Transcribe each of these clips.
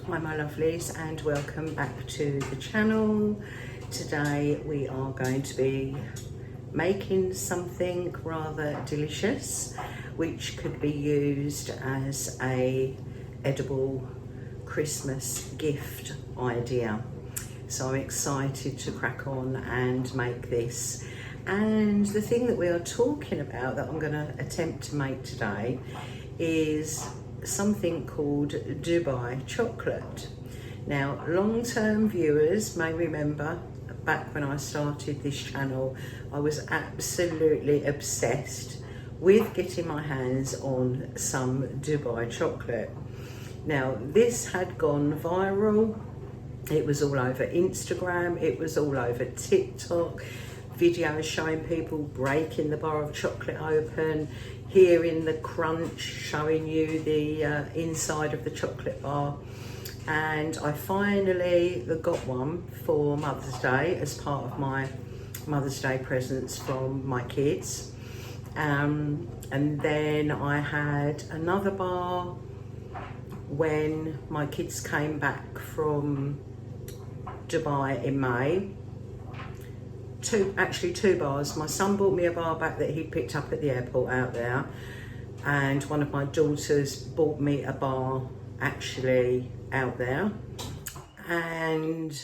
Hi my lovelies, and welcome back to the channel. Today we are going to be making something rather delicious which could be used as a edible Christmas gift idea. So I'm excited to crack on and make this. And the thing that we are talking about that I'm going to attempt to make today is something called Dubai chocolate. Now, long-term viewers may remember back when I started this channel, I was absolutely obsessed with getting my hands on some Dubai chocolate. Now, this had gone viral. It was all over Instagram, it was all over TikTok, videos showing people breaking the bar of chocolate open, hearing the crunch, showing you the inside of the chocolate bar. And I finally got one for Mother's Day as part of my Mother's Day presents from my kids. And then I had another bar when my kids came back from Dubai in May. Two bars. My son bought me a bar back that he picked up at the airport out there, and one of my daughters bought me a bar actually out there. And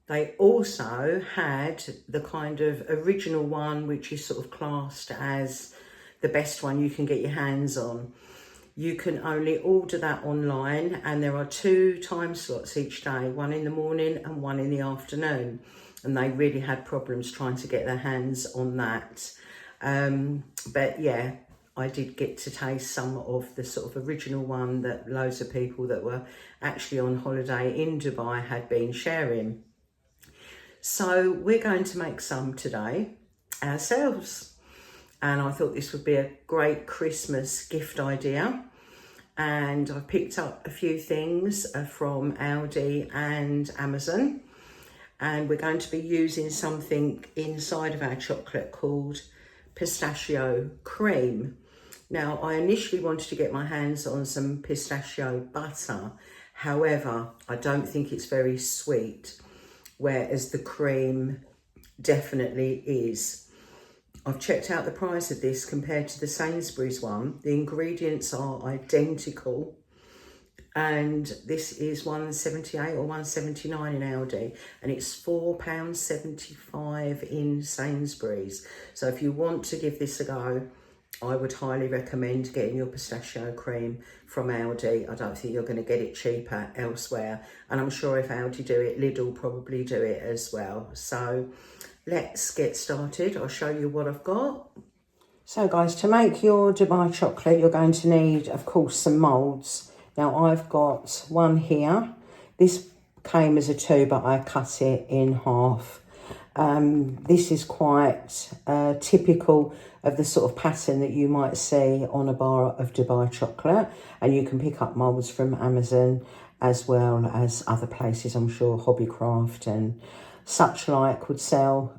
they also had the kind of original one, which is sort of classed as the best one you can get your hands on. You can only order that online, and there are 2 time slots each day, one in the morning and one in the afternoon. And they really had problems trying to get their hands on that. But yeah, I did get to taste some of the sort of original one that loads of people that were actually on holiday in Dubai had been sharing. So we're going to make some today ourselves. And I thought this would be a great Christmas gift idea. And I picked up a few things from Aldi and Amazon. And we're going to be using something inside of our chocolate called pistachio cream. Now, I initially wanted to get my hands on some pistachio butter. However, I don't think it's very sweet, whereas the cream definitely is. I've checked out the price of this compared to the Sainsbury's one. The ingredients are identical. And this is £1.78 or £1.79 in Aldi, and it's £4.75 in Sainsbury's. So if you want to give this a go, I would highly recommend getting your pistachio cream from Aldi. I don't think you're going to get it cheaper elsewhere, and I'm sure if Aldi do it, Lidl will probably do it as well. So let's get started. I'll show you what I've got. So guys, to make your Dubai chocolate, you're going to need, of course, some moulds. Now I've got one here. This came as a 2, but I cut it in half. This is quite typical of the sort of pattern that you might see on a bar of Dubai chocolate. And you can pick up moulds from Amazon as well as other places. I'm sure Hobbycraft and such like would sell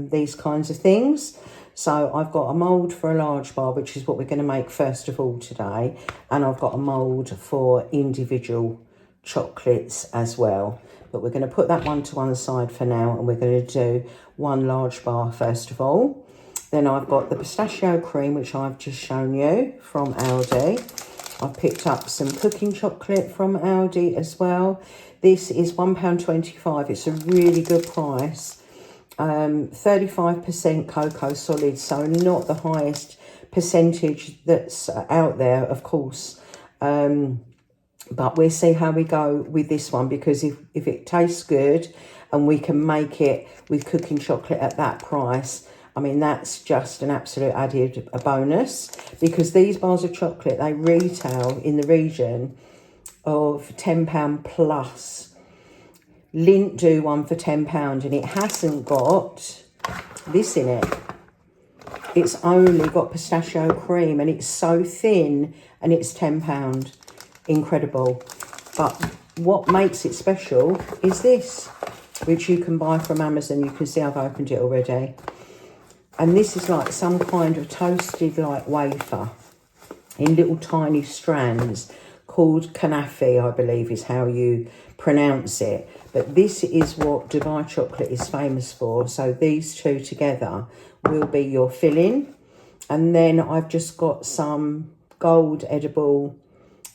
these kinds of things. So I've got a mould for a large bar, which is what we're going to make first of all today. And I've got a mould for individual chocolates as well. But we're going to put that one to one side for now. And we're going to do one large bar first of all. Then I've got the pistachio cream, which I've just shown you from Aldi. I've picked up some cooking chocolate from Aldi as well. This is £1.25. It's a really good price. 35% cocoa solid, so not the highest percentage that's out there, of course. But we'll see how we go with this one, because if it tastes good and we can make it with cooking chocolate at that price, I mean, that's just an absolute added bonus, because these bars of chocolate, they retail in the region of £10 plus. Lindt do one for £10, and it hasn't got this in it. It's only got pistachio cream, and it's so thin, and it's £10. Incredible. But what makes it special is this, which you can buy from Amazon. You can see I've opened it already. And this is like some kind of toasted like wafer in little tiny strands, called kanafi, I believe is how you pronounce it. But this is what Dubai chocolate is famous for. So these two together will be your filling. And then I've just got some gold edible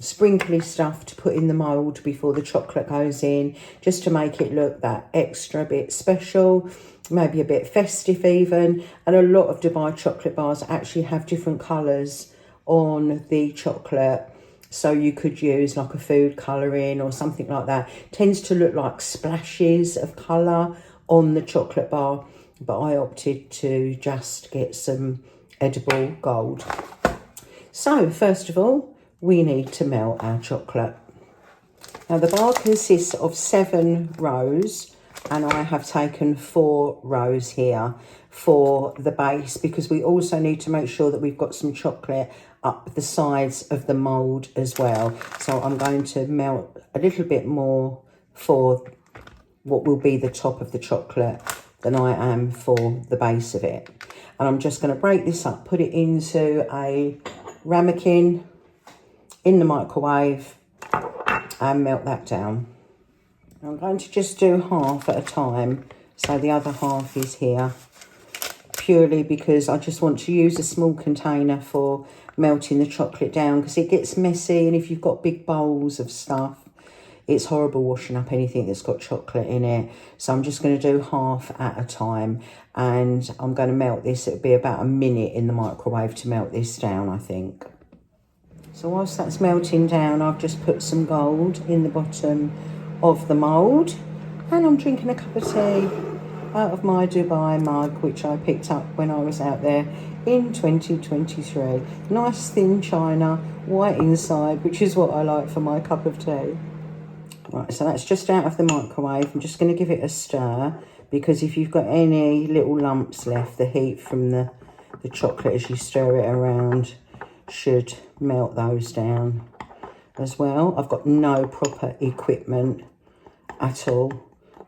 sprinkly stuff to put in the mould before the chocolate goes in, just to make it look that extra bit special, maybe a bit festive even. And a lot of Dubai chocolate bars actually have different colours on the chocolate, so you could use like a food colouring or something like that. It tends to look like splashes of colour on the chocolate bar, but I opted to just get some edible gold. So first of all, we need to melt our chocolate. Now the bar consists of 7 rows, and I have taken 4 rows here for the base, because we also need to make sure that we've got some chocolate up the sides of the mould as well. So I'm going to melt a little bit more for what will be the top of the chocolate than I am for the base of it. And I'm just going to break this up, put it into a ramekin in the microwave and melt that down. I'm going to just do half at a time, so the other half is here, purely because I just want to use a small container for melting the chocolate down, because it gets messy, and if you've got big bowls of stuff, it's horrible washing up anything that's got chocolate in it. So I'm just going to do half at a time, and I'm going to melt this. It'll be about a minute in the microwave to melt this down, I think. So whilst that's melting down, I've just put some gold in the bottom of the mould, and I'm drinking a cup of tea out of my Dubai mug, which I picked up when I was out there in 2023. Nice thin china, white inside, which is what I like for my cup of tea. Right, so that's just out of the microwave. I'm just going to give it a stir, because if you've got any little lumps left, the heat from the chocolate as you stir it around should melt those down as well. I've got no proper equipment at all,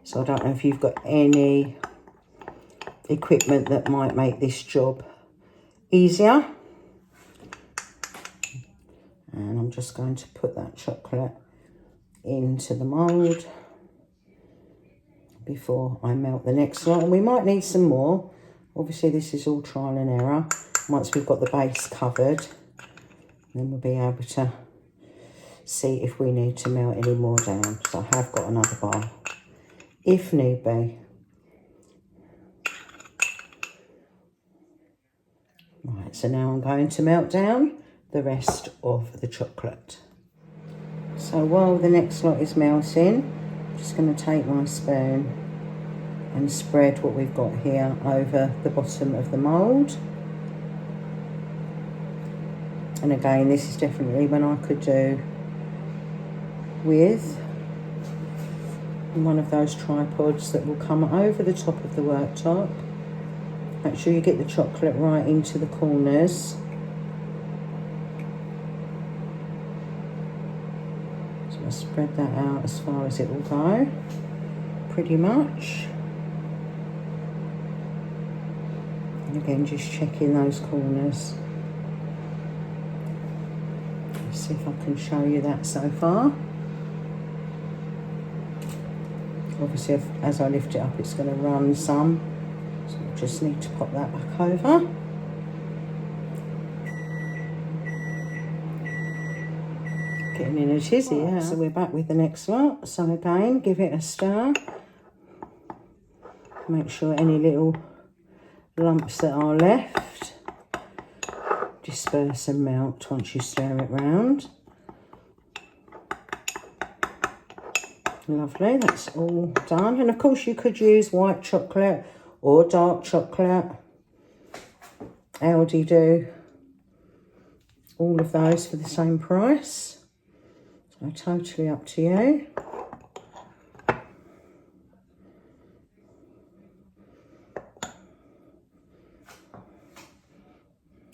so I don't know if you've got any equipment that might make this job easier. And I'm just going to put that chocolate into the mould before I melt the next lot. And we might need some more. Obviously this is all trial and error. Once we've got the base covered, then we'll be able to see if we need to melt any more down. So I have got another bar if need be. Right, so now I'm going to melt down the rest of the chocolate. So while the next lot is melting, I'm just going to take my spoon and spread what we've got here over the bottom of the mould. And again, this is definitely when I could do with one of those tripods that will come over the top of the worktop. Make sure you get the chocolate right into the corners. So I'll spread that out as far as it will go, pretty much. And again, just checking those corners. Let's see if I can show you that so far. Obviously, as I lift it up, it's going to run some. So I just need to pop that back over. Getting in a tizzy, yeah. So we're back with the next lot. So again, give it a stir. Make sure any little lumps that are left disperse and melt once you stir it round. Lovely, that's all done. And of course you could use white chocolate or dark chocolate. Aldi do all of those for the same price. So totally up to you.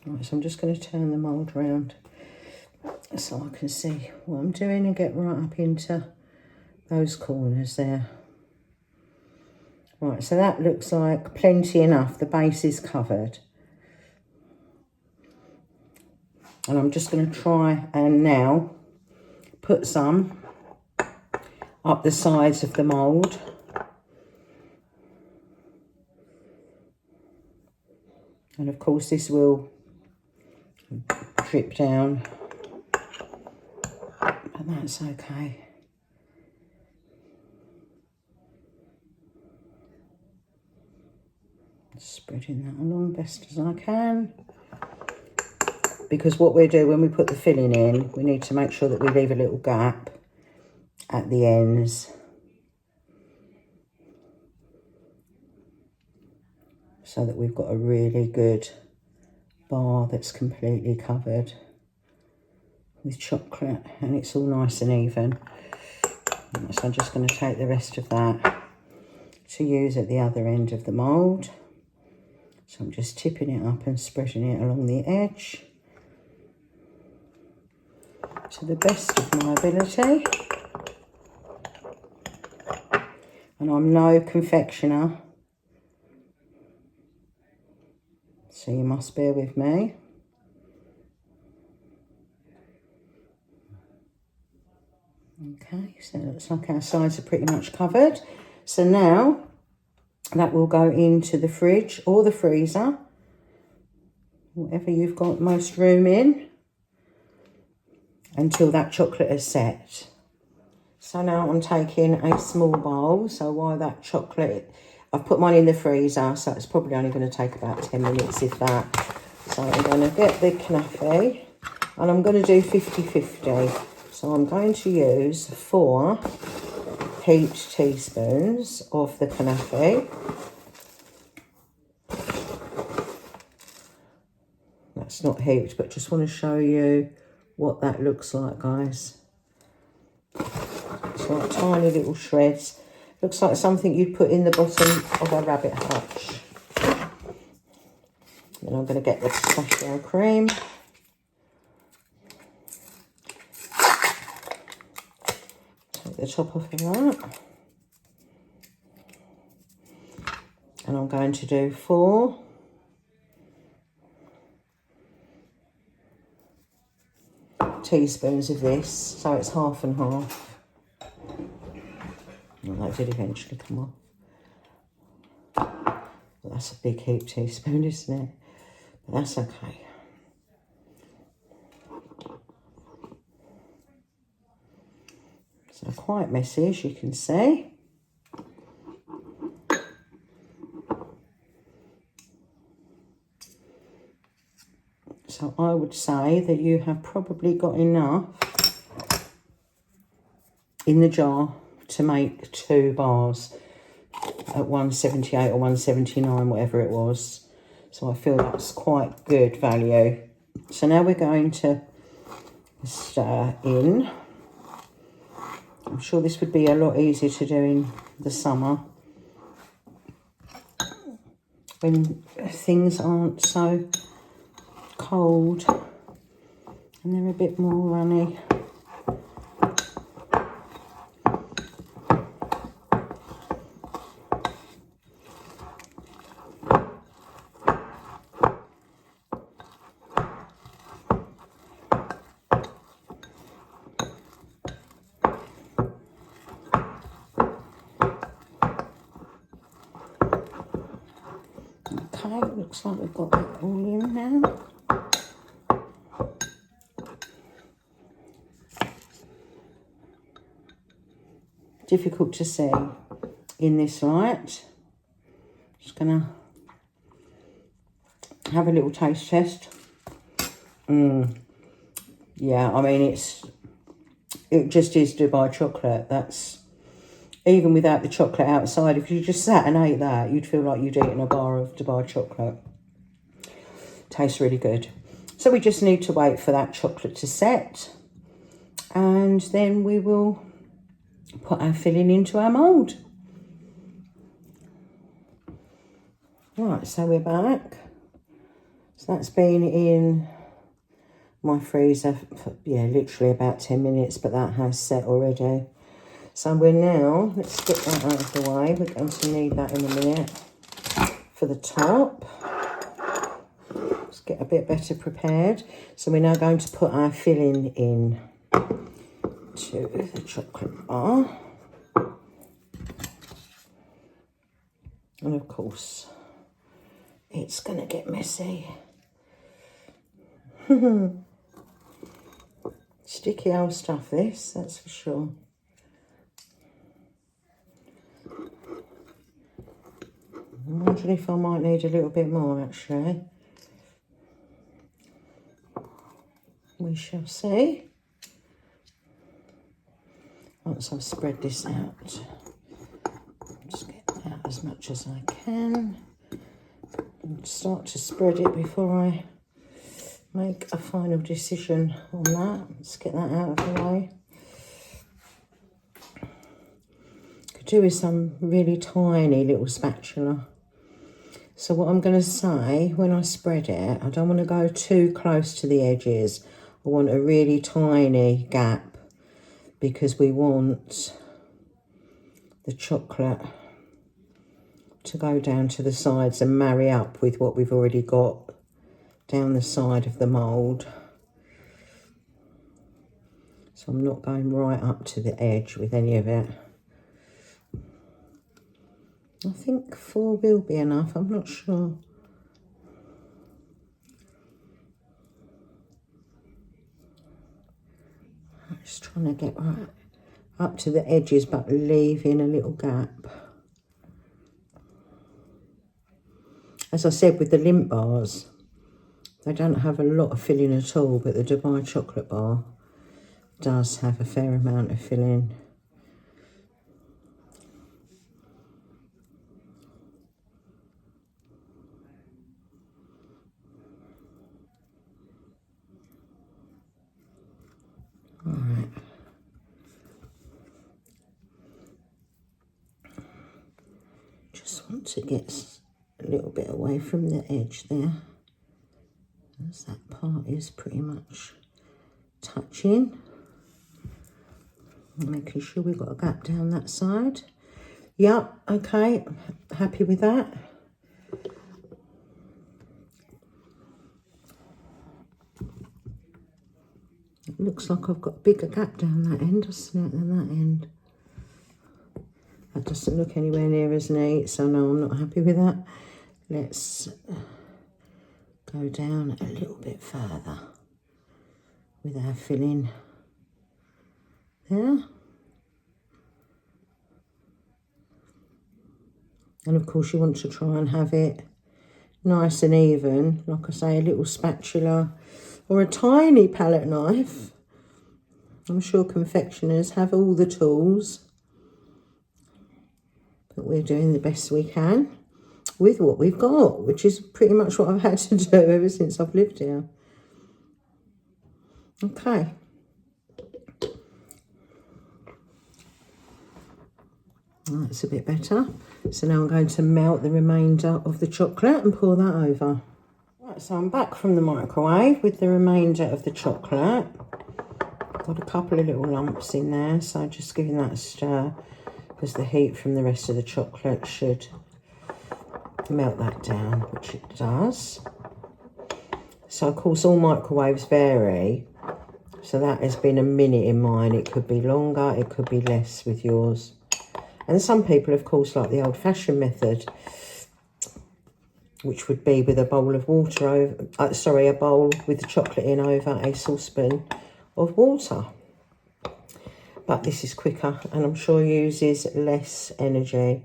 Right, so I'm just going to turn the mould round so I can see what I'm doing and get right up into those corners there. Right, so that looks like plenty enough. The base is covered. And I'm just going to try and now put some up the sides of the mould. And of course this will drip down, but that's okay. Spreading that along best as I can. Because what we do when we put the filling in, we need to make sure that we leave a little gap at the ends. So that we've got a really good bar that's completely covered with chocolate and it's all nice and even. So I'm just going to take the rest of that to use at the other end of the mould. So I'm just tipping it up and spreading it along the edge to the best of my ability. And I'm no confectioner, so you must bear with me. Okay, so it looks like our sides are pretty much covered. So now that will go into the fridge or the freezer, whatever you've got most room in, until that chocolate is set. So now I'm taking a small bowl. So while that chocolate, I've put mine in the freezer, so it's probably only going to take about 10 minutes, if that. So I'm going to get the knafe, and I'm going to do 50-50. So I'm going to use 4 heaped teaspoons of the knafe. That's not heaped, but just want to show you what that looks like, guys. It's like tiny little shreds. Looks like something you'd put in the bottom of a rabbit hutch. Then I'm going to get the pistachio cream. Take the top off of that. And I'm going to do 4 teaspoons of this, so it's half and half. Well, that did eventually come off. But that's a big heap teaspoon, isn't it? But that's okay. So quite messy, as you can see. So I would say that you have probably got enough in the jar to make 2 bars at 178 or 179, whatever it was. So I feel that's quite good value. So now we're going to stir in. I'm sure this would be a lot easier to do in the summer when things aren't so cold and they're a bit more runny. Okay, it looks like we've got that all in now. Difficult to see in this light. Just gonna have a little taste test. Yeah, I mean it just is Dubai chocolate. That's, even without the chocolate outside, if you just sat and ate that, you'd feel like you'd eaten a bar of Dubai chocolate. Tastes really good. So we just need to wait for that chocolate to set, and then we will put our filling into our mould. Right, so we're back. So that's been in my freezer for, yeah, literally about 10 minutes, but that has set already. So we're now, let's get that out of the way. We're going to need that in a minute for the top. Let's get a bit better prepared. So we're now going to put our filling in. to the chocolate bar. And of course, it's going to get messy. Sticky old stuff, this, that's for sure. I'm wondering if I might need a little bit more, actually. We shall see. Once I've spread this out, just get out as much as I can. And start to spread it before I make a final decision on that. Let's get that out of the way. Could do with some really tiny little spatula. So what I'm going to say, when I spread it, I don't want to go too close to the edges. I want a really tiny gap, because we want the chocolate to go down to the sides and marry up with what we've already got down the side of the mould. So I'm not going right up to the edge with any of it. I think 4 will be enough, I'm not sure. Just trying to get right up to the edges, but leaving a little gap. As I said, with the lint bars, they don't have a lot of filling at all, but the Dubai chocolate bar does have a fair amount of filling. All right. Just want to get a little bit away from the edge there, as that part is pretty much touching. Making sure we've got a gap down that side. Yep, okay, happy with that. It looks like I've got a bigger gap down that end, doesn't it, than that end. That doesn't look anywhere near as neat, so no, I'm not happy with that. Let's go down a little bit further with our filling there. And of course you want to try and have it nice and even. Like I say, a little spatula or a tiny palette knife. I'm sure confectioners have all the tools, but we're doing the best we can with what we've got, which is pretty much what I've had to do ever since I've lived here. Okay. That's a bit better. So now I'm going to melt the remainder of the chocolate and pour that over. Right, so I'm back from the microwave with the remainder of the chocolate. Got a couple of little lumps in there, so just giving that a stir, because the heat from the rest of the chocolate should melt that down, which it does. So of course all microwaves vary, so that has been a minute in mine. It could be longer, it could be less with yours. And some people of course like the old-fashioned method, which would be with a bowl of water over, a bowl with the chocolate in over a saucepan of water. But this is quicker and I'm sure uses less energy.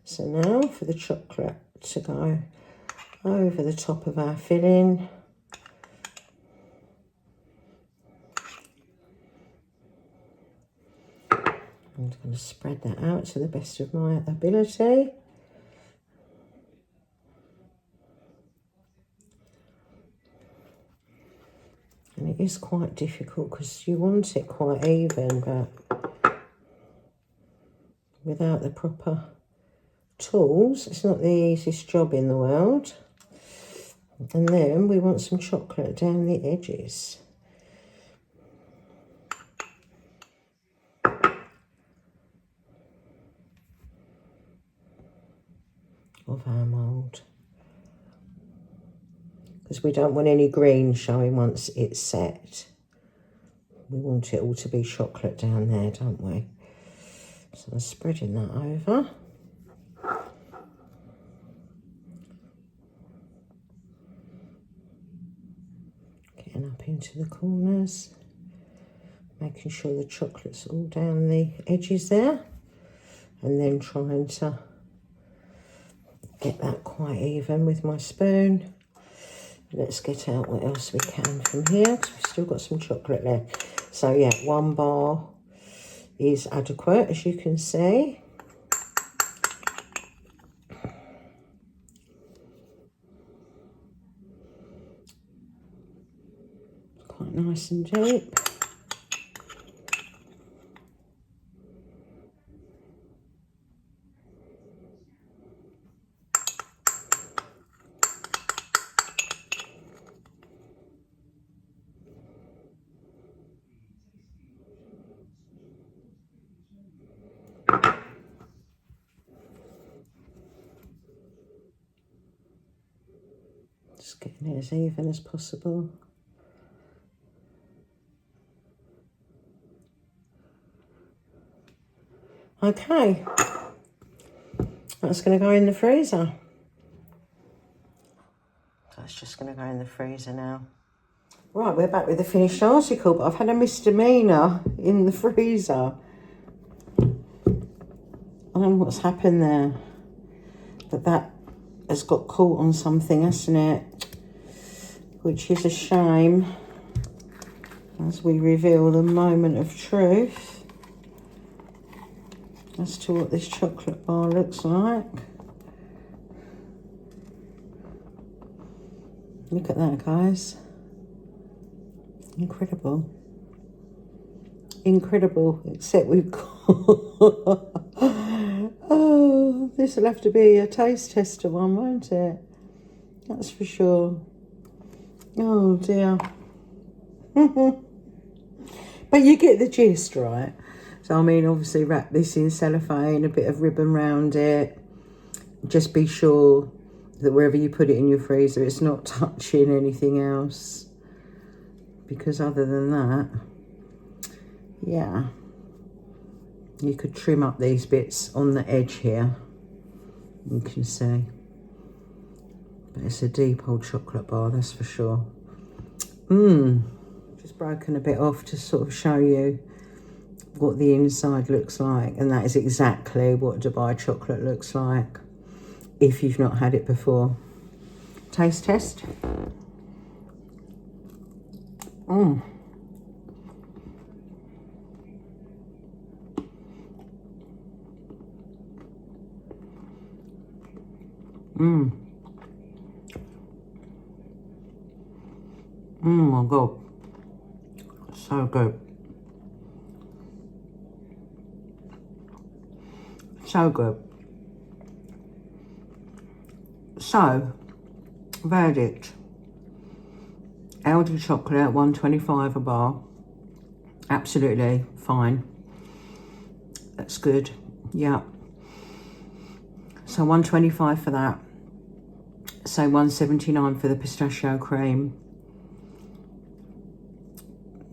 So now for the chocolate to go over the top of our filling. I'm going to spread that out to the best of my ability. And it is quite difficult because you want it quite even, but without the proper tools, it's not the easiest job in the world. And then we want some chocolate down the edges. Of our mould, because we don't want any green showing once it's set. we want it all to be chocolate down there, don't we? So I'm spreading that over. Getting up into the corners. Making sure the chocolate's all down the edges there. And then trying to get that quite even with my spoon. Let's get out what else we can from here, because we've still got some chocolate left. So yeah, 1 bar is adequate, as you can see. Quite nice and deep. Just getting it as even as possible. Okay, that's going to go in the freezer. That's just going to go in the freezer now. Right, we're back with the finished article, but I've had a misdemeanor in the freezer. I don't know what's happened there, but that has got caught on something, hasn't it? Which is a shame, as we reveal the moment of truth as to what this chocolate bar looks like. Look at that, guys. Incredible. Incredible, except we've got... Oh, this will have to be a taste tester one, won't it? That's for sure. Oh, dear. But you get the gist, right? So, I mean, obviously wrap this in cellophane, a bit of ribbon round it. Just be sure that wherever you put it in your freezer, it's not touching anything else. Because other than that, yeah, you could trim up these bits on the edge here. You can see. But it's a deep old chocolate bar, that's for sure. Just broken a bit off to sort of show you what the inside looks like, and that is exactly what Dubai chocolate looks like if you've not had it before. Taste test. Oh my God, so good. So good. So, verdict. Aldi chocolate, $1.25 a bar. Absolutely fine. That's good. Yeah. So $1.25 for that. So $1.79 for the pistachio cream.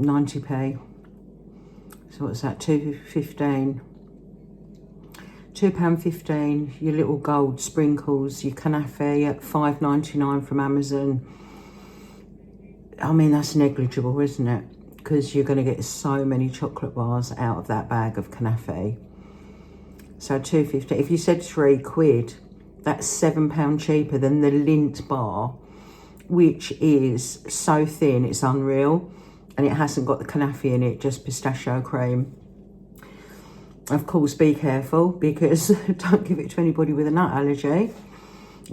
90p. So what's that? £2.15. £2.15. Your little gold sprinkles, your kanafe at $5.99 from Amazon. I mean, that's negligible, isn't it? Because you're going to get so many chocolate bars out of that bag of kanafe. So £2.15. If you said £3, that's £7 cheaper than the Lindt bar, which is so thin, it's unreal. And it hasn't got the kanafe in it, just pistachio cream. Of course, be careful, because don't give it to anybody with a nut allergy.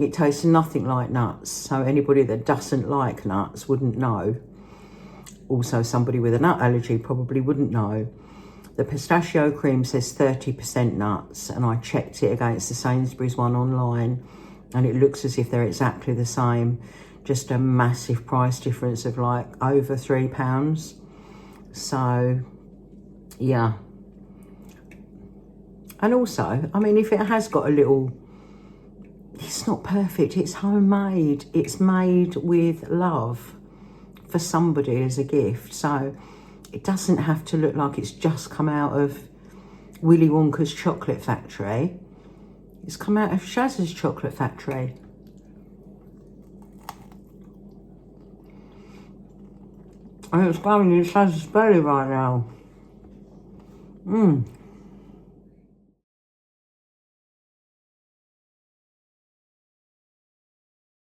It tastes nothing like nuts, so anybody that doesn't like nuts wouldn't know. Also, somebody with a nut allergy probably wouldn't know. The pistachio cream says 30% nuts, and I checked it against the Sainsbury's one online, and it looks as if they're exactly the same. Just a massive price difference of like over £3. So, yeah. And also, I mean, if it has got a little, it's not perfect, it's homemade. It's made with love for somebody as a gift. So It doesn't have to look like it's just come out of Willy Wonka's chocolate factory. It's come out of Shaz's chocolate factory. And it's going in Shaz's belly right now. Mmm.